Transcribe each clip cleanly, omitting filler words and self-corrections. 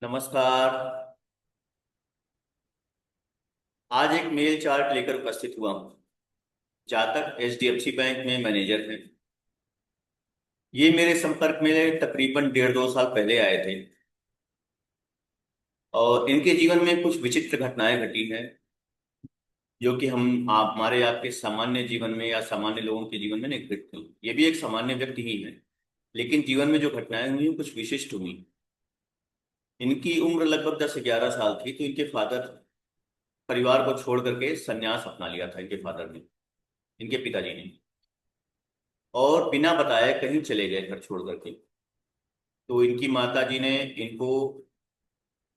नमस्कार। आज एक मेल चार्ट लेकर उपस्थित हुआ हूँ। जातक एचडीएफसी बैंक में मैनेजर हैं। ये मेरे संपर्क में तकरीबन 1.5-2 साल पहले आए थे और इनके जीवन में कुछ विचित्र घटनाएं घटी हैं जो कि हम आप हमारे आपके सामान्य जीवन में या सामान्य लोगों के जीवन में नहीं घटती। ये भी एक सामान्य व्यक्ति ही है, लेकिन जीवन में जो घटनाएं हुई हैं, कुछ विशिष्ट हुई। इनकी उम्र लगभग 10-11 साल थी, तो इनके फादर परिवार को छोड़ करके संन्यास अपना लिया था। इनके फादर ने, इनके पिताजी ने, और बिना बताए कहीं चले गए घर छोड़ करके। तो इनकी माता जी ने इनको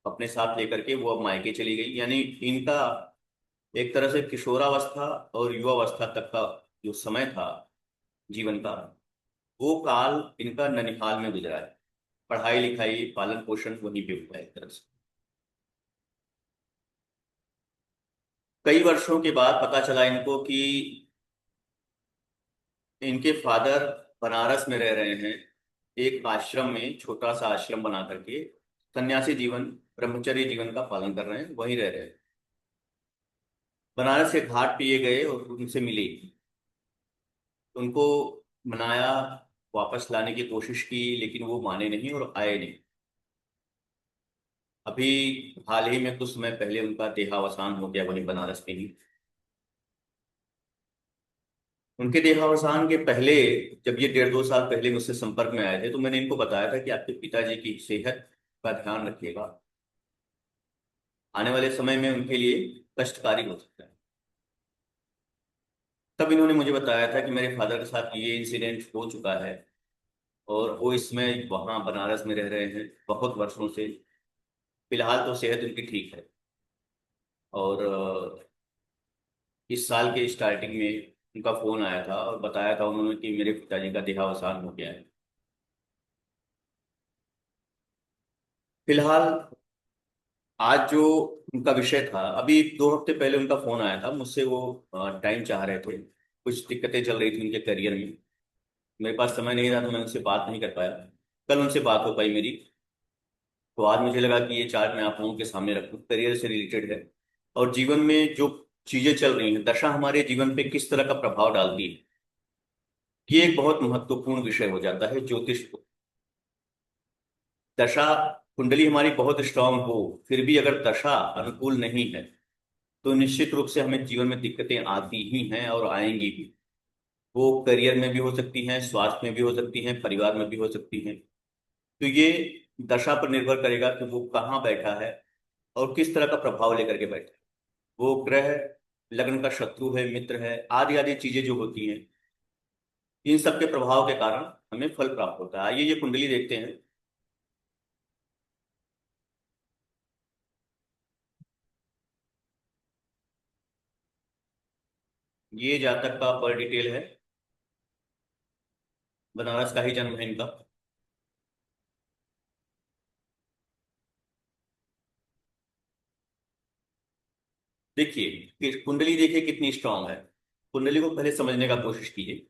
अपने साथ लेकर के वो अब मायके चली गई। यानी इनका एक तरह से किशोरावस्था और युवावस्था तक का जो समय था जीवन का, वो काल इनका ननिहाल में गुजरा है। पढ़ाई लिखाई पालन पोषण वहीं पे हुआ है एक तरह से। कई वर्षों के बाद पता चला इनको कि इनके फादर बनारस में रह रहे हैं, एक आश्रम में, छोटा सा आश्रम बना करके सन्यासी जीवन, ब्रह्मचर्य जीवन का पालन कर रहे हैं, वहीं रह रहे हैं। बनारस के घाट पे ये गए और उनसे मिले, उनको मनाया, वापस लाने की कोशिश की, लेकिन वो माने नहीं और आए नहीं। अभी हाल ही में कुछ समय पहले उनका देहावसान हो गया, वहीं बनारस में ही। उनके देहावसान के पहले, जब ये 1.5-2 साल पहले मुझसे संपर्क में आए थे, तो मैंने इनको बताया था कि आपके पिताजी की सेहत का ध्यान रखिएगा, आने वाले समय में उनके लिए कष्टकारी हो सकता है। तब इन्होंने मुझे बताया था कि मेरे फादर के साथ ये इंसिडेंट हो चुका है और वो इसमें वहाँ बनारस में रह रहे हैं बहुत वर्षों से। फिलहाल तो सेहत उनकी ठीक है। और इस साल के स्टार्टिंग में उनका फोन आया था और बताया था उन्होंने कि मेरे पिताजी का देहावसान हो गया है। फिलहाल आज जो उनका विषय था, अभी 2 हफ्ते पहले उनका फोन आया था मुझसे। वो टाइम चाह रहे थे, कुछ दिक्कतें चल रही थी उनके करियर में। मेरे पास समय नहीं था तो मैं उनसे बात नहीं कर पाया। कल उनसे बात हो पाई मेरी। तो आज मुझे लगा कि ये चार्ट मैं आप लोगों के सामने रखूं, करियर से रिलेटेड है। और जीवन में जो चीजें चल रही हैं, दशा हमारे जीवन पे किस तरह का प्रभाव डालती है, ये एक बहुत महत्वपूर्ण विषय हो जाता है ज्योतिष को। दशा कुंडली हमारी बहुत स्ट्रांग हो, फिर भी अगर दशा अनुकूल नहीं है, तो निश्चित रूप से हमें जीवन में दिक्कतें आती ही हैं और आएंगी भी। वो करियर में भी हो सकती हैं, स्वास्थ्य में भी हो सकती हैं, परिवार में भी हो सकती हैं। तो ये दशा पर निर्भर करेगा कि वो कहाँ बैठा है और किस तरह का प्रभाव लेकर के बैठा है। वो ग्रह लग्न का शत्रु है, मित्र है, आदि आदि चीजें जो होती हैं, इन सब के प्रभाव के कारण हमें फल प्राप्त होता है। आइए ये कुंडली देखते हैं। ये जातक का पर डिटेल है, बनारस का ही जन्म है इनका। देखिए कि कुंडली देखिए कितनी स्ट्रांग है। कुंडली को पहले समझने का कोशिश कीजिए।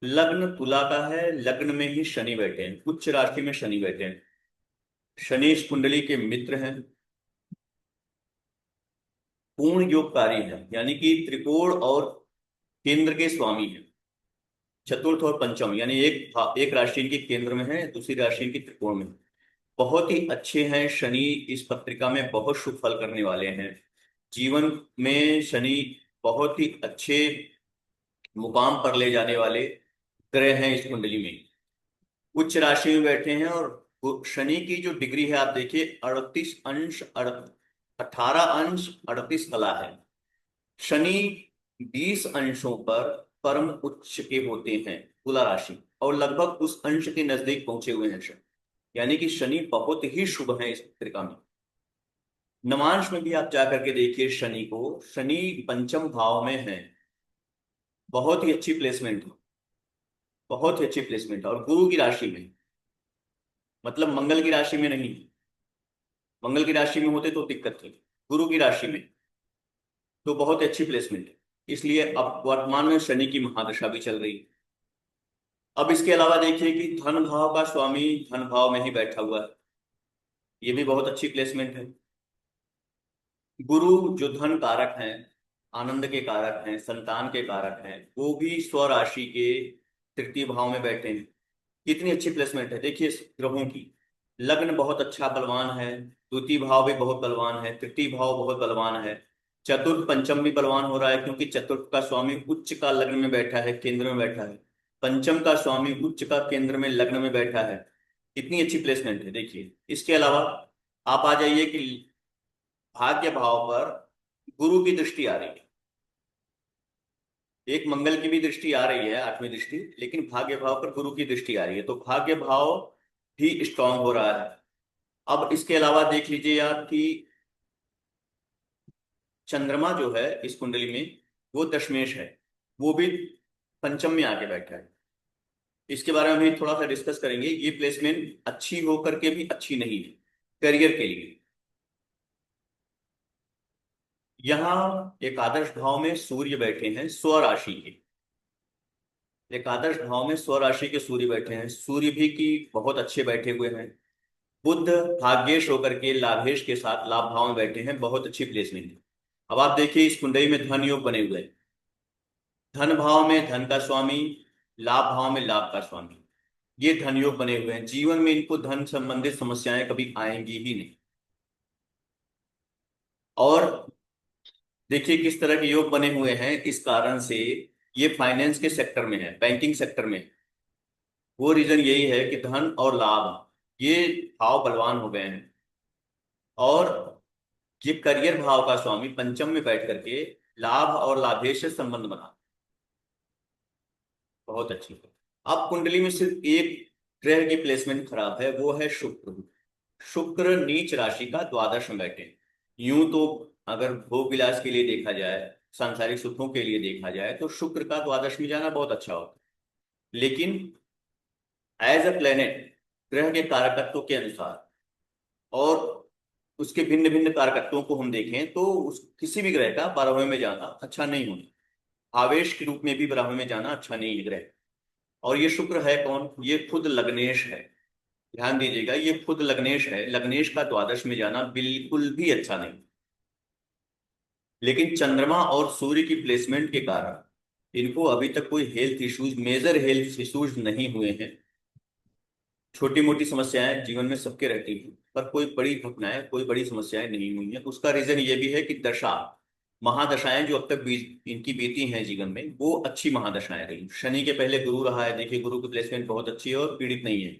लग्न तुला का है, लग्न में ही शनि बैठे हैं, उच्च राशि में शनि बैठे हैं। शनि इस कुंडली के मित्र हैं, पूर्ण योगकारी है, यानी कि त्रिकोण और केंद्र के स्वामी हैं। चतुर्थ और पंचम, यानी एक राशि इनकी केंद्र में है, दूसरी राशि इनकी त्रिकोण में है। बहुत ही अच्छे हैं शनि। इस पत्रिका में बहुत शुभ फल करने वाले हैं। जीवन में शनि बहुत ही अच्छे मुकाम पर ले जाने वाले ग्रह हैं इस कुंडली में। उच्च राशि में बैठे हैं और शनि की जो डिग्री है आप देखिए, 38 अंश, 18 अंश 38 कला है। शनि 20 अंशों पर परम उच्च के होते हैं, तुला राशि, और लगभग उस अंश के नजदीक पहुंचे हुए हैं शनि। यानी कि शनि बहुत ही शुभ है इस पत्रिका में। नवांश में भी आप जाकर के देखिए शनि को, शनि पंचम भाव में है। बहुत ही अच्छी प्लेसमेंट है, बहुत ही अच्छी प्लेसमेंट है, और गुरु की राशि में, मतलब मंगल की राशि में नहीं। मंगल की राशि में होते तो दिक्कत थी, गुरु की राशि में तो बहुत अच्छी प्लेसमेंट है। इसलिए अब वर्तमान में शनि की महादशा भी चल रही है। अब इसके अलावा देखिए कि धन भाव का स्वामी धन भाव में ही बैठा हुआ है। ये भी बहुत अच्छी प्लेसमेंट है। गुरु जो धन कारक हैं, आनंद के कारक हैं, संतान के कारक हैं, वो भी स्वराशि के तृतीय भाव में बैठे हैं। कितनी अच्छी प्लेसमेंट है देखिए इस ग्रहों की। लग्न बहुत अच्छा बलवान है, द्वितीय भाव भी बहुत बलवान है, तृतीय भाव बहुत बलवान है, चतुर्थ पंचम भी बलवान हो रहा है, क्योंकि चतुर्थ का स्वामी उच्च का लग्न में बैठा है, केंद्र में बैठा है। पंचम का स्वामी उच्च का केंद्र में लग्न में बैठा है। कितनी अच्छी प्लेसमेंट है देखिए। इसके अलावा आप आ जाइए कि भाग्य भाव पर गुरु की दृष्टि आ रही है। एक मंगल की भी दृष्टि आ रही है, आठवीं दृष्टि, लेकिन भाग्य भाव पर गुरु की दृष्टि आ रही है, तो भाग्य भाव भी स्ट्रांग हो रहा है। अब इसके अलावा देख लीजिए आप कि चंद्रमा जो है इस कुंडली में वो दशमेश है, वो भी पंचम में आके बैठा है। इसके बारे में भी थोड़ा सा डिस्कस करेंगे। ये प्लेसमेंट अच्छी होकर के भी अच्छी नहीं है करियर के लिए। यहाँ एकादश भाव में सूर्य बैठे हैं स्वराशि के। एकादश भाव में स्वराशि के सूर्य बैठे हैं, सूर्य भी की बहुत अच्छे बैठे हुए हैं। बुध भाग्येश होकर के लाभेश के साथ लाभ भाव में बैठे हैं, बहुत अच्छी प्लेसमेंट है। अब आप देखिए इस कुंडली में धन योग बने हुए हैं। धन भाव में धन का स्वामी, लाभ भाव में लाभ का स्वामी, ये धन योग बने हुए हैं। जीवन में इनको धन संबंधित समस्याएं कभी आएंगी ही नहीं। और देखिए किस तरह के योग बने हुए हैं, इस कारण से ये फाइनेंस के सेक्टर में है, बैंकिंग सेक्टर में है। वो रीजन यही है कि धन और लाभ ये भाव बलवान हो गए हैं। और ये करियर भाव का स्वामी पंचम में बैठ करके लाभ और लाभेश से संबंध बना, बहुत अच्छी है। अब कुंडली में सिर्फ एक ग्रह की प्लेसमेंट खराब है, वो है शुक्र। शुक्र नीच राशि का द्वादश में बैठे। यूं तो अगर भोग विलास के लिए देखा जाए, सांसारिक सुखों के लिए देखा जाए, तो शुक्र का द्वादश में जाना बहुत अच्छा होता है। लेकिन एज अ प्लेनेट, ग्रह के कारकत्व के अनुसार और उसके भिन्न भिन्न कारकत्वों को हम देखें, तो उस किसी भी ग्रह का 12वें में जाना अच्छा नहीं होता। आवेश के रूप में भी 12वें में जाना अच्छा नहीं है ग्रह। और ये शुक्र है कौन? ये खुद लग्नेश है। ध्यान दीजिएगा, ये खुद लग्नेश है। लग्नेश का द्वादश में जाना बिल्कुल भी अच्छा नहीं। लेकिन चंद्रमा और सूर्य की प्लेसमेंट के कारण इनको अभी तक कोई health issues, major health issues नहीं हुए हैं। छोटी मोटी समस्याएं जीवन में सबके रहती हैं, पर कोई बड़ी घटनाएं, कोई बड़ी समस्याएं नहीं हुई हैं। उसका रीजन ये भी है कि दशा, महादशाएं जो अब तक इनकी बीती हैं जीवन में, वो अच्छी महादशाएं रही। शनि के पहले गुरु रहा है, देखिए गुरु की प्लेसमेंट बहुत अच्छी है और पीड़ित नहीं है।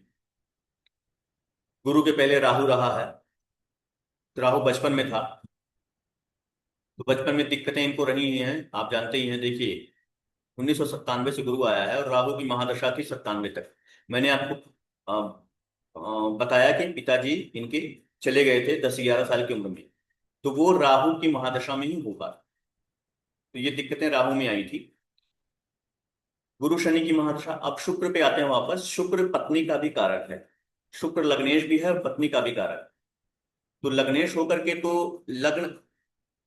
गुरु के पहले राहु रहा है, तो राहु बचपन में था, तो बचपन में दिक्कतें इनको रही ही हैं, आप जानते ही हैं। देखिए 1997 से गुरु आया है और राहु की महादशा थी 97 तक। मैंने आपको बताया कि पिताजी इनके चले गए थे 10-11 साल की उम्र में, तो वो राहु की महादशा में ही होगा। तो ये दिक्कतें राहु में आई थी। गुरु शनि की महादशा। अब शुक्र पे आते हैं वापस। शुक्र पत्नी का भी कारक है, शुक्र लग्नेश भी है और पत्नी का भी कारक है। तो लग्नेश होकर के तो लग्न,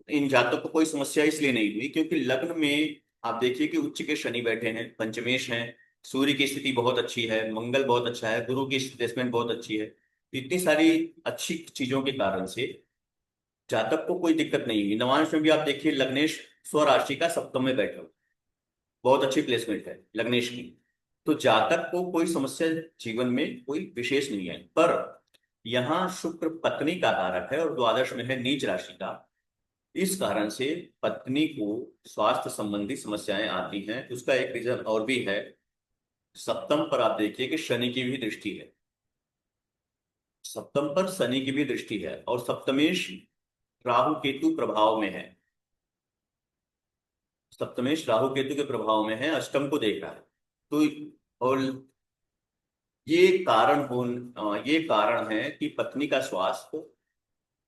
इन जातकों को कोई समस्या इसलिए नहीं हुई क्योंकि लग्न में आप देखिए कि उच्च के शनि बैठे हैं, पंचमेश हैं, सूर्य की स्थिति बहुत अच्छी है, मंगल बहुत अच्छा है, गुरु की प्लेसमेंट बहुत अच्छी है। तो इतनी सारी अच्छी चीजों के कारण से जातक को कोई दिक्कत नहीं हुई। नवांश में भी आप देखिए लग्नेश स्वराशि का सप्तम में बैठा हुआ, बहुत अच्छी प्लेसमेंट है लग्नेश की। तो जातक को कोई समस्या जीवन में कोई विशेष नहीं है। पर यहाँ शुक्र पत्नी का कारक है और द्वादश में है नीच राशि का। इस कारण से पत्नी को स्वास्थ्य संबंधी समस्याएं आती हैं। उसका एक रीजन और भी है, सप्तम पर आप देखिए कि शनि की भी दृष्टि है। सप्तम पर शनि की भी दृष्टि है और सप्तमेश राहु केतु प्रभाव में है। सप्तमेश राहु केतु के प्रभाव में है, अष्टम को देख रहा है। तो और ये कारण है कि पत्नी का स्वास्थ्य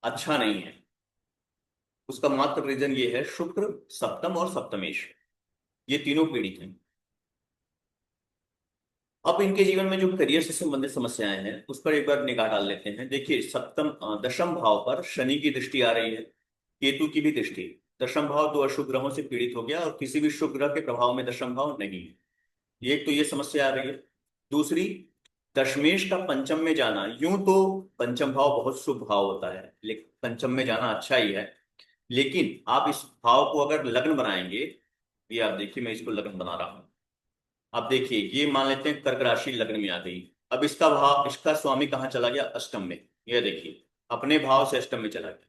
अच्छा नहीं है। उसका मात्र रीजन ये है, शुक्र, सप्तम और सप्तमेश, ये तीनों पीड़ित हैं। अब इनके जीवन में जो करियर से संबंधित समस्याएं हैं उस पर एक बार निगाह डाल लेते हैं। देखिए दशम भाव पर शनि की दृष्टि आ रही है, केतु की भी दृष्टि। दशम भाव दो अशुभ ग्रहों से पीड़ित हो गया और किसी भी शुभ ग्रह के प्रभाव में दशम भाव नहीं है। एक तो ये समस्या आ रही है। दूसरी, दशमेश का पंचम में जाना, यूं तो पंचम भाव बहुत शुभ भाव होता है, लेकिन पंचम में जाना अच्छा ही है। लेकिन आप इस भाव को अगर लग्न बनाएंगे, ये आप देखिए, मैं इसको लग्न बना रहा हूं। अब देखिए, ये मान लेते हैं कर्क राशि लग्न में आ गई। अब इसका भाव, इसका स्वामी कहाँ चला गया? अष्टम में। ये देखिए, अपने भाव से अष्टम में चला गया।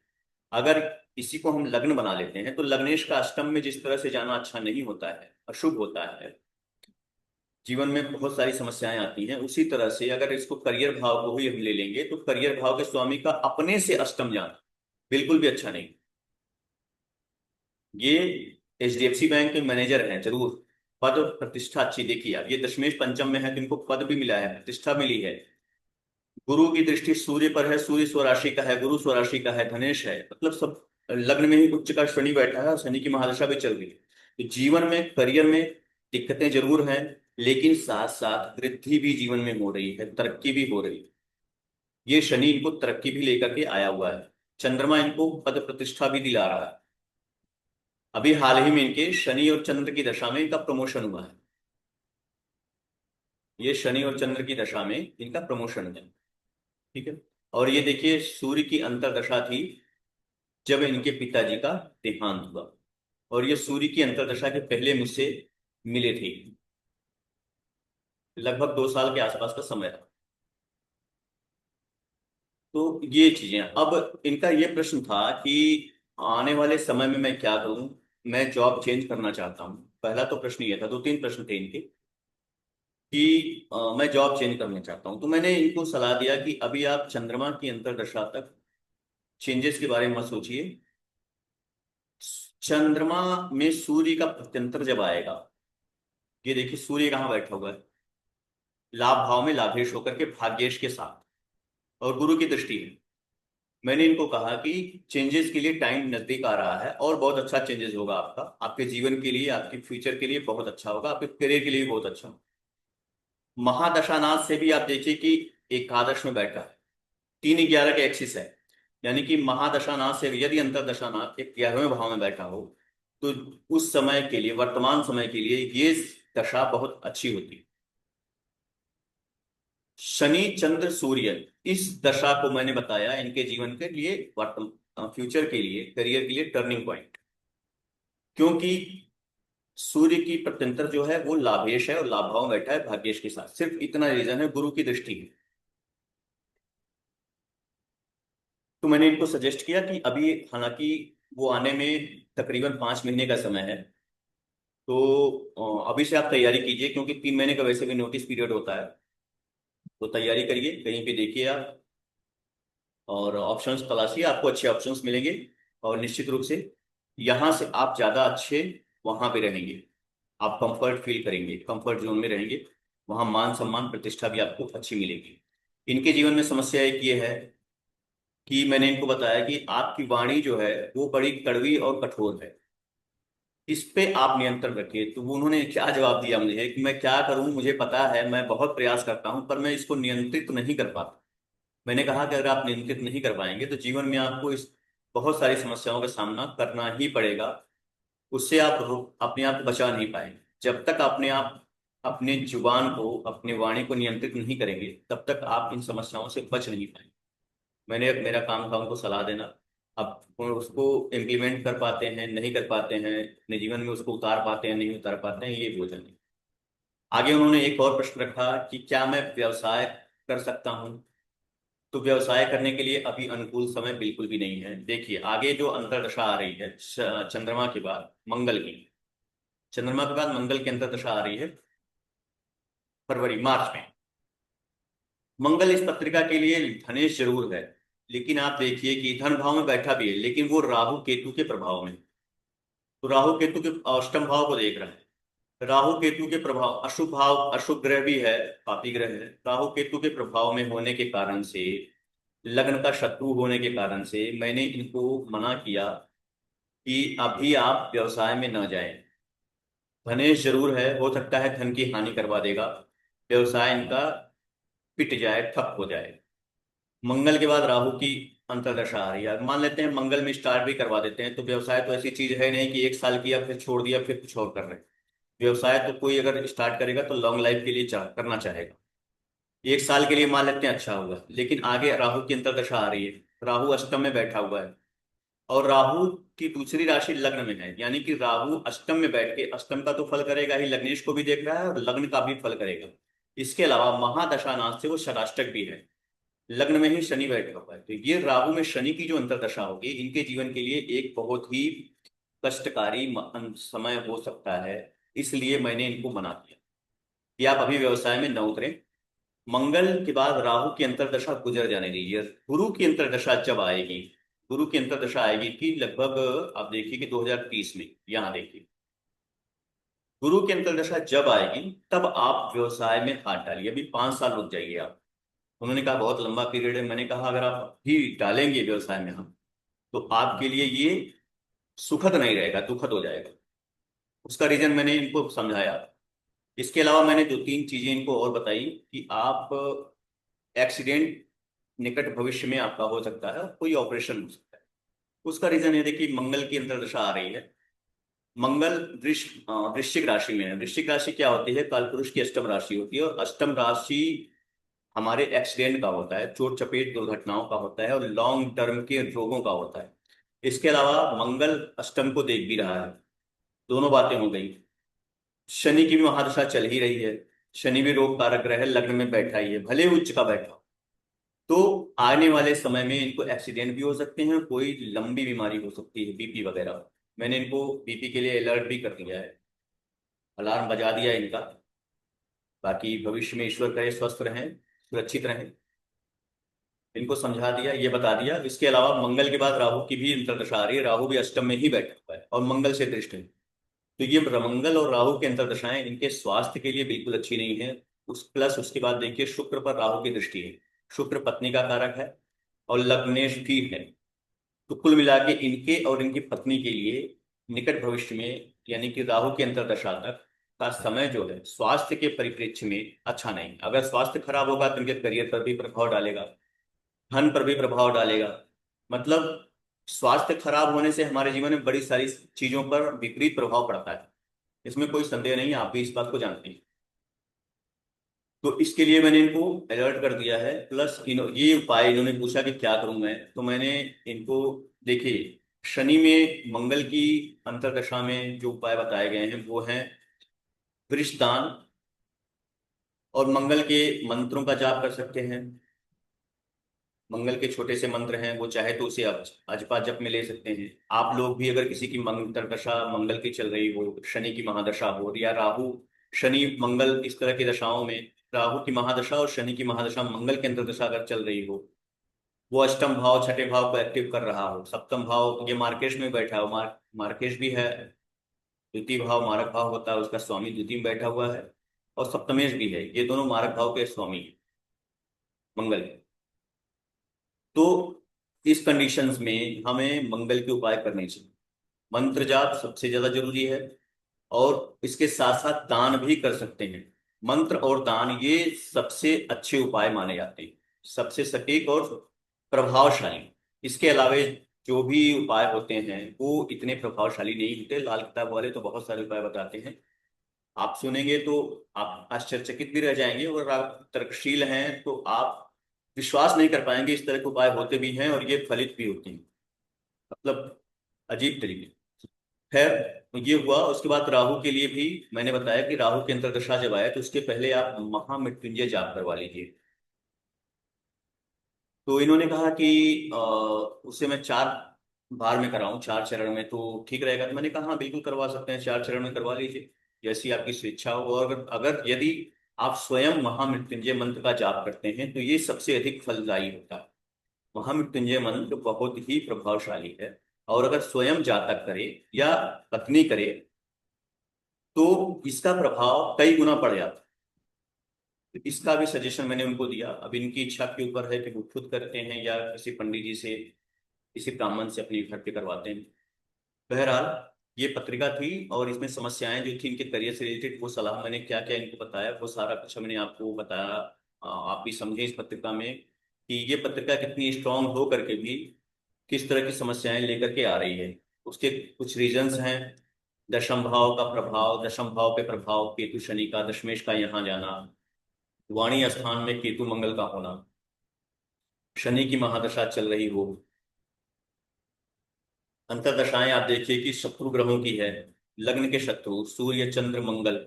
अगर इसी को हम लग्न बना लेते हैं, तो लग्नेश का अष्टम में जिस तरह से जाना अच्छा नहीं होता है, अशुभ होता है, जीवन में बहुत सारी समस्याएं आती हैं, उसी तरह से अगर इसको करियर भाव को ही हम ले लेंगे, तो करियर भाव के स्वामी का अपने से अष्टम जाना बिल्कुल भी अच्छा नहीं। ये एचडीएफसी बैंक के मैनेजर हैं, जरूर पद और प्रतिष्ठा अच्छी देखी आप, ये दशमेश पंचम में है, तो इनको पद भी मिला है, प्रतिष्ठा मिली है। गुरु की दृष्टि सूर्य पर है, सूर्य स्वराशि का है, गुरु स्वराशि का है, धनेश है, मतलब सब लग्न में ही उच्च का शनि बैठा है और शनि की महादशा भी चल रही है। तो जीवन में, करियर में दिक्कतें जरूर हैं, लेकिन साथ साथ वृद्धि भी जीवन में हो रही है, तरक्की भी हो रही है। ये शनि इनको तरक्की भी लेकर के आया हुआ है। चंद्रमा इनको पद प्रतिष्ठा भी दिला रहा है। अभी हाल ही में इनके शनि और चंद्र की दशा में इनका प्रमोशन हुआ है। ये शनि और चंद्र की दशा में इनका प्रमोशन है। ठीक है। और ये देखिए, सूर्य की अंतर्दशा थी जब इनके पिताजी का देहांत हुआ, और ये सूर्य की अंतर्दशा के पहले मुझसे मिले थे। लगभग 2 साल के आसपास का समय था। तो ये चीजें, अब इनका ये प्रश्न था कि आने वाले समय में मैं क्या करूं। मैं जॉब चेंज करना चाहता हूं, पहला तो प्रश्न ये था। 2-3 प्रश्न थे इनके कि मैं जॉब चेंज करना चाहता हूं। तो मैंने इनको सलाह दिया कि अभी आप चंद्रमा की अंतर्दशा तक चेंजेस के बारे में मत सोचिए। चंद्रमा में सूर्य का प्रत्यंतर जब आएगा, ये देखिए सूर्य कहाँ बैठा हुआ है? लाभ भाव में, लाभेश होकर के भाग्येश के साथ, और गुरु की दृष्टि है। मैंने इनको कहा कि चेंजेस के लिए टाइम नजदीक आ रहा है, और बहुत अच्छा चेंजेस होगा आपका, आपके जीवन के लिए, आपके फ्यूचर के लिए बहुत अच्छा होगा, आपके करियर के लिए भी बहुत अच्छा होगा। महादशानाथ से भी आप देखिए कि एकादश में बैठा है, 3-11 के एक्सिस है। यानी कि महादशानाथ से यदि अंतरदशानाथ एक 11वें भाव में बैठा हो, तो उस समय के लिए, वर्तमान समय के लिए ये दशा बहुत अच्छी होती है। शनि चंद्र सूर्य, इस दशा को मैंने बताया इनके जीवन के लिए, वर्तमान फ्यूचर के लिए, करियर के लिए टर्निंग पॉइंट। क्योंकि सूर्य की प्रत्यंतर जो है वो लाभेश है, और लाभ भाव में बैठा है भाग्येश के साथ, सिर्फ इतना रीजन है, गुरु की दृष्टि है। तो मैंने इनको सजेस्ट किया कि अभी, हालांकि वो आने में तकरीबन 5 महीने का समय है, तो अभी से आप तैयारी कीजिए, क्योंकि 3 महीने का वैसे भी नोटिस पीरियड होता है। तो तैयारी करिए, कहीं पे देखिए आप, और ऑप्शंस तलाशिए, आपको अच्छे ऑप्शंस मिलेंगे। और निश्चित रूप से यहाँ से आप ज़्यादा अच्छे वहाँ पे रहेंगे, आप कंफर्ट फील करेंगे, कंफर्ट जोन में रहेंगे। वहाँ मान सम्मान प्रतिष्ठा भी आपको अच्छी मिलेगी। इनके जीवन में समस्या एक ये है कि मैंने इनको बताया कि आपकी वाणी जो है वो बड़ी कड़वी और कठोर है, इस पे आप नियंत्रण रखिए। तो वो उन्होंने क्या जवाब दिया मुझे कि मैं क्या करूं, मुझे पता है, मैं बहुत प्रयास करता हूं, पर मैं इसको नियंत्रित नहीं कर पाता। मैंने कहा कि अगर आप नियंत्रित नहीं कर पाएंगे, तो जीवन में आपको इस बहुत सारी समस्याओं का सामना करना ही पड़ेगा। उससे आप अपने आप को बचा नहीं पाएंगे। जब तक अपने आप अपने जुबान को, अपने वाणी को नियंत्रित नहीं करेंगे, तब तक आप इन समस्याओं से बच नहीं पाएंगे। मैंने, मेरा काम था उनको सलाह देना। अब वो उसको इम्प्लीमेंट कर पाते हैं, नहीं कर पाते हैं, अपने जीवन में उसको उतार पाते हैं, नहीं उतार पाते हैं, ये बोझ नहीं। आगे उन्होंने एक और प्रश्न रखा कि क्या मैं व्यवसाय कर सकता हूँ। तो व्यवसाय करने के लिए अभी अनुकूल समय बिल्कुल भी नहीं है। देखिए, आगे जो अंतर्दशा आ रही है चंद्रमा के बाद मंगल की, चंद्रमा के बाद मंगल की अंतर्दशा आ रही है फरवरी मार्च में। मंगल इस पत्रिका के लिए धनेश जरूर है, लेकिन आप देखिए कि धन भाव में बैठा भी है, लेकिन वो राहु केतु के प्रभाव में। तो राहु केतु के अष्टम भाव को देख रहा है। राहु केतु के प्रभाव, अशुभ भाव, अशुभ ग्रह भी है, पापी ग्रह है, राहु केतु के प्रभाव में होने के कारण से, लग्न का शत्रु होने के कारण से, मैंने इनको मना किया कि अभी आप व्यवसाय में न जाएं। धनेश जरूर है, हो सकता है धन की हानि करवा देगा, व्यवसाय इनका पिट जाए, ठप हो जाए। मंगल के बाद राहु की अंतर्दशा आ रही है, मान लेते हैं मंगल में स्टार्ट भी करवा देते हैं, तो व्यवसाय तो ऐसी चीज है नहीं कि 1 साल किया फिर छोड़ दिया फिर कुछ और कर रहे हैं। व्यवसाय तो कोई अगर स्टार्ट करेगा तो लॉन्ग लाइफ के लिए करना चाहेगा। एक साल के लिए मान लेते हैं अच्छा होगा, लेकिन आगे राहु की अंतर्दशा आ रही है, राहु अष्टम में बैठा हुआ है, और राहु की दूसरी राशि लग्न में है, यानी कि राहु अष्टम में बैठ के अष्टम का तो फल करेगा ही, लग्नेश को भी देख रहा है और लग्न का भी फल करेगा। इसके अलावा महादशानाथ से वो षडाष्टक भी है, लग्न में ही शनि बैठा हुआ है। तो ये राहु में शनि की जो अंतर्दशा होगी इनके जीवन के लिए एक बहुत ही कष्टकारी समय हो सकता है। इसलिए मैंने इनको मना दिया कि आप अभी व्यवसाय में न उतरें। मंगल के बाद राहु की अंतर्दशा गुजर जाने दीजिए। गुरु की अंतर्दशा जब आएगी, गुरु की अंतर्दशा आएगी कि लगभग आप देखिए कि 2030 में, यहां देखिए गुरु की अंतर्दशा जब आएगी तब आप व्यवसाय में हाथ डालिए। अभी 5 साल रुक जाइए आप। उन्होंने कहा बहुत लंबा पीरियड है, मैंने कहा अगर आप भी डालेंगे व्यवसाय में हम, तो आपके लिए ये सुखद नहीं रहेगा, दुखद हो जाएगा। उसका रीजन मैंने इनको समझाया। इसके अलावा मैंने 2-3 चीजें इनको और बताई कि आप एक्सीडेंट निकट भविष्य में आपका हो सकता है, कोई ऑपरेशन हो सकता है। उसका रीजन ये देखिए मंगल की अंतर्दशा आ रही है। मंगल वृश्चिक राशि में है। वृश्चिक राशि क्या होती है? कालपुरुष की अष्टम राशि होती है, और अष्टम राशि हमारे एक्सीडेंट का होता है, चोट चपेट दुर्घटनाओं का होता है, और लॉन्ग टर्म के रोगों का होता है। इसके अलावा मंगल अष्टम को देख भी रहा है। दोनों बातें हो गई। शनि की भी महादशा चल ही रही है। शनि भी रोग कारक ग्रह है, लग्न में बैठा ही है, भले उच्च का बैठा हो। तो आने वाले समय में इनको एक्सीडेंट भी हो सकते हैं, कोई लंबी बीमारी हो सकती है, बीपी वगैरह। मैंने इनको बीपी के लिए अलर्ट भी कर दिया है, अलार्म बजा दिया है इनका। बाकी भविष्य में ईश्वर करे स्वस्थ रहें, सुरक्षित रहें। इनको समझा दिया, ये बता दिया। इसके अलावा मंगल के बाद राहु की भी अंतर्दशा आ रही है, राहु भी अष्टम में ही बैठा हुआ है और मंगल से दृष्ट है। तो ये मंगल और राहु की अंतर्दशाएं इनके स्वास्थ्य के लिए बिल्कुल अच्छी नहीं है। उसके बाद देखिए शुक्र पर राहु की दृष्टि है। शुक्र पत्नी का कारक है और लग्नेश भी है। तो कुल मिला के इनके और इनकी पत्नी के लिए निकट भविष्य में, यानी कि राहु की अंतर्दशा तक का समय जो है स्वास्थ्य के परिप्रेक्ष्य में अच्छा नहीं। अगर स्वास्थ्य खराब होगा तो इनके करियर पर भी प्रभाव डालेगा, धन पर भी प्रभाव डालेगा। मतलब स्वास्थ्य खराब होने से हमारे जीवन में बड़ी सारी चीजों पर विपरीत प्रभाव पड़ता है, इसमें कोई संदेह नहीं है, आप भी इस बात को जानते हैं। तो इसके लिए मैंने इनको अलर्ट कर दिया है। प्लस ये उपाय इन्होंने पूछा कि क्या करूं मैं, तो मैंने इनको, देखिए शनि में मंगल की अंतर्दशा में जो उपाय बताए गए हैं वो हैं वृषदान, और मंगल के मंत्रों का जाप कर सकते हैं। मंगल के छोटे से मंत्र हैं, वो चाहे तो उसे अजपा जप में ले सकते हैं। आप लोग भी अगर किसी की अंतर्दशा मंगल की चल रही हो, शनि की महादशा हो, या राहु शनि मंगल इस तरह की दशाओं में, राहु की महादशा और शनि की महादशा मंगल के अंतर्दशा अगर चल रही हो, वो अष्टम भाव छठे भाव को एक्टिव कर रहा हो, सप्तम भाव ये मार्केश में बैठा हो, मार्केश भी है, द्वितीय भाव मारक भाव होता है, उसका स्वामी द्वितीय में बैठा हुआ है, और सप्तमेश भी है, ये दोनों मारक भाव के स्वामी हैं, मंगल। तो इस कंडीशंस में हमें मंगल के उपाय करने चाहिए। मंत्र जाप सबसे ज्यादा जरूरी है, और इसके साथ साथ दान भी कर सकते हैं। मंत्र और दान ये सबसे अच्छे उपाय माने जाते हैं, सबसे सटीक और प्रभावशाली। इसके अलावा जो भी उपाय होते हैं वो इतने प्रभावशाली नहीं होते। लाल किताब वाले तो बहुत सारे उपाय बताते हैं, आप सुनेंगे तो आप आश्चर्यचकित भी रह जाएंगे, और आप तर्कशील हैं तो आप विश्वास नहीं कर पाएंगे इस तरह के उपाय होते भी हैं और ये फलित भी होते हैं। मतलब अजीब तरीके। खैर, तो ये हुआ। उसके बाद राहु के लिए भी मैंने बताया कि राहु की अंतर्दशा जब आए तो उसके पहले आप महामृत्युंजय जाप करवा लीजिए। तो इन्होंने कहा कि उसे मैं 4 बार में कराऊं, 4 चरण में तो ठीक रहेगा। तो मैंने कहा हाँ बिल्कुल करवा सकते हैं, 4 चरण में करवा लीजिए, जैसी आपकी स्वेच्छा हो। और अगर अगर यदि आप स्वयं महामृत्युंजय मंत्र का जाप करते हैं तो ये सबसे अधिक फलदायी होता है। महामृत्युंजय मंत्र बहुत ही प्रभावशाली है, और अगर स्वयं जातक करे या पत्नी करे तो इसका प्रभाव कई गुना बढ़ जाता है। तो इसका भी सजेशन मैंने उनको दिया। अब इनकी इच्छा के ऊपर है कि वो खुद करते हैं या किसी पंडित जी से, किसी ब्राह्मण से अपने घर पे करवाते हैं। बहरहाल ये पत्रिका थी, और इसमें समस्याएं जो थी इनके करियर से रिलेटेड, वो सलाह मैंने क्या क्या इनको बताया वो सारा कुछ मैंने आपको बताया। आप भी समझे इस पत्रिका में कि ये पत्रिका कितनी स्ट्रांग हो करके भी किस तरह की समस्याएं लेकर के आ रही है। उसके कुछ रीजंस हैं। दशम भाव का प्रभाव, दशम भाव पे प्रभाव केतु शनि का, दशमेश का यहाँ जाना, वाणी स्थान में केतु मंगल का होना, शनि की महादशा चल रही हो, अंतर्दशाएं आप देखिए कि शत्रु ग्रहों की है, लग्न के शत्रु सूर्य चंद्र मंगल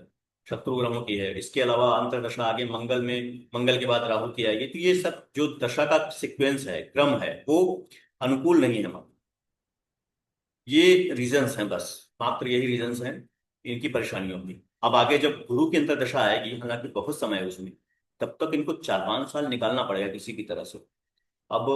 शत्रु ग्रहों की है। इसके अलावा अंतर्दशा आगे मंगल में, मंगल के बाद राहु की आएगी। तो ये सब जो दशा का सीक्वेंस है, क्रम है, वो अनुकूल नहीं है। ये रीजंस हैं, बस मात्र यही रीजंस हैं इनकी परेशानियों की। अब आगे जब गुरु की अंतर्दशा आएगी, हालांकि बहुत समय है उसमें, तब तक इनको 4-5 साल निकालना पड़ेगा किसी की तरह से। अब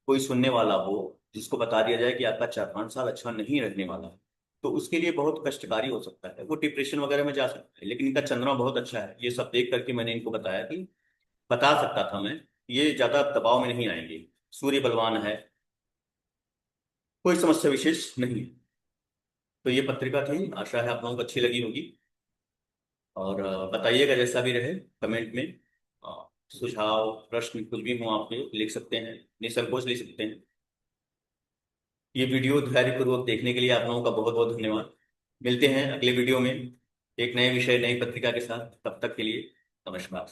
कोई सुनने वाला हो जिसको बता दिया जाए कि आपका 4-5 साल अच्छा नहीं रहने वाला है, तो उसके लिए बहुत कष्टकारी हो सकता है, वो डिप्रेशन वगैरह में जा सकता है। लेकिन इनका चंद्रमा बहुत अच्छा है, ये सब देख करके मैंने इनको बताया कि बता सकता था मैं, ये ज्यादा दबाव में नहीं आएंगे। सूर्य बलवान है, कोई समस्या विशेष नहीं है। तो ये पत्रिका थी, आशा है आप लोगों को अच्छी लगी होगी। और बताइएगा जैसा भी रहे कमेंट में। सुझाव प्रश्न कुछ भी हो आपके लिख सकते हैं, निसंकोच लिख सकते हैं। ये वीडियो धैर्यपूर्वक देखने के लिए आप लोगों का बहुत बहुत धन्यवाद। मिलते हैं अगले वीडियो में एक नए विषय, नई पत्रिका के साथ। तब तक के लिए नमस्कार।